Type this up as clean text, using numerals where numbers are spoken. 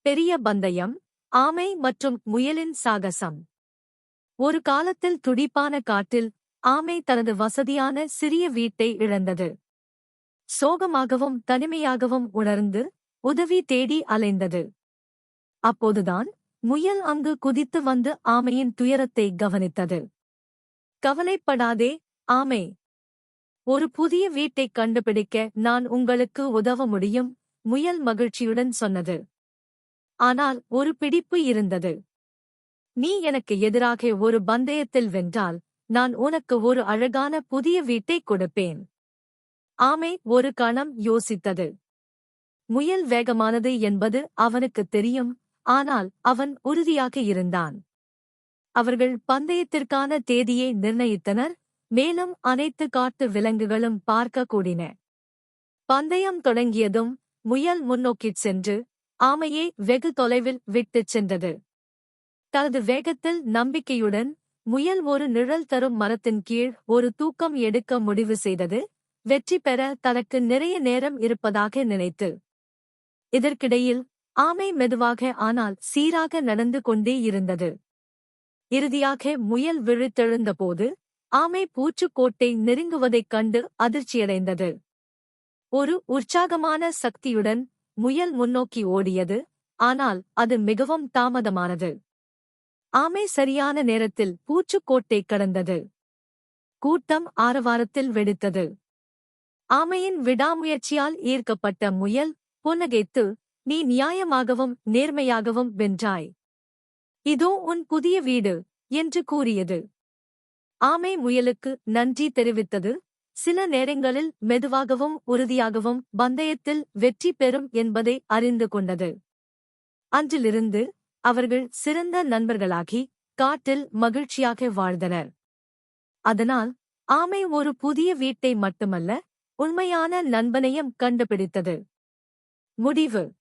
பெரிய பந்தயம், ஆமை மற்றும் முயலின் சாகசம். ஒரு காலத்தில் துடிப்பான காட்டில் ஆமை தனது வசதியான சிறிய வீட்டை இழந்தது. சோகமாகவும் தனிமையாகவும் உணர்ந்து உதவி தேடி அலைந்தது. அப்போதுதான் முயல் அங்கு குதித்து வந்து ஆமையின் துயரத்தை கவனித்தது. கவலைப்படாதே, ஆமே. ஒரு புதிய வீட்டைக் கண்டுபிடிக்க நான் உங்களுக்கு உதவ முடியும், முயல் மகிழ்ச்சியுடன் சொன்னது. ஆனால் ஒரு பிடிப்பு இருந்தது. நீ எனக்கு எதிராக ஒரு பந்தயத்தில் வென்றால் நான் உனக்கு ஒரு அழகான புதிய வீட்டைக் கொடுப்பேன். ஆமை ஒரு கணம் யோசித்தது. முயல் வேகமானது என்பது அவனுக்குத் தெரியும், ஆனால் அவன் உறுதியாக இருந்தான். அவர்கள் பந்தயத்திற்கான தேதியை நிர்ணயித்தனர், மேலும் அனைத்து காட்டு விலங்குகளும் பார்க்க கூடின. பந்தயம் தொடங்கியதும் முயல் முன்னோக்கிச் சென்று ஆமையை வெகு தொலைவில் விட்டுச் சென்றது. தனது வேகத்தில் நம்பிக்கையுடன் முயல் ஒரு நிழல் தரும் மரத்தின் கீழ் ஒரு தூக்கம் எடுக்க முடிவு செய்தது, வெற்றி பெற தனக்கு நிறைய நேரம் இருப்பதாக நினைத்து. இதற்கிடையில் ஆமை மெதுவாக ஆனால் சீராக நடந்து கொண்டே இருந்தது. இறுதியாக முயல் விழித்தெழுந்தபோது ஆமை பூச்சுக்கோட்டை நெருங்குவதைக் கண்டு அதிர்ச்சியடைந்தது. ஒரு உற்சாகமான சக்தியுடன் முயல் முன்னோக்கி ஓடியது, ஆனால் அது மிகவும் தாமதமானது. ஆமை சரியான நேரத்தில் பூச்சுக்கோட்டை கடந்தது. கூட்டம் ஆரவாரத்தில் வெடித்தது. ஆமையின் விடாமுயற்சியால் ஈர்க்கப்பட்ட முயல் புன்னகைத்து, நீ நியாயமாகவும் நேர்மையாகவும் வென்றாய். இதோ உன் புதிய வீடு என்று கூறியது. ஆமை முயலுக்கு நன்றி தெரிவித்தது. சில நேரங்களில் மெதுவாகவும் உறுதியாகவும் பந்தயத்தில் வெற்றி பெறும் என்பதை அறிந்து கொண்டது. அன்றிலிருந்து அவர்கள் சிறந்த நண்பர்களாகி காட்டில் மகிழ்ச்சியாக வாழ்ந்தனர். அதனால் ஆமை ஒரு புதிய வீட்டை மட்டுமல்ல, உண்மையான நண்பனையும் கண்டுபிடித்தது. முடிவு.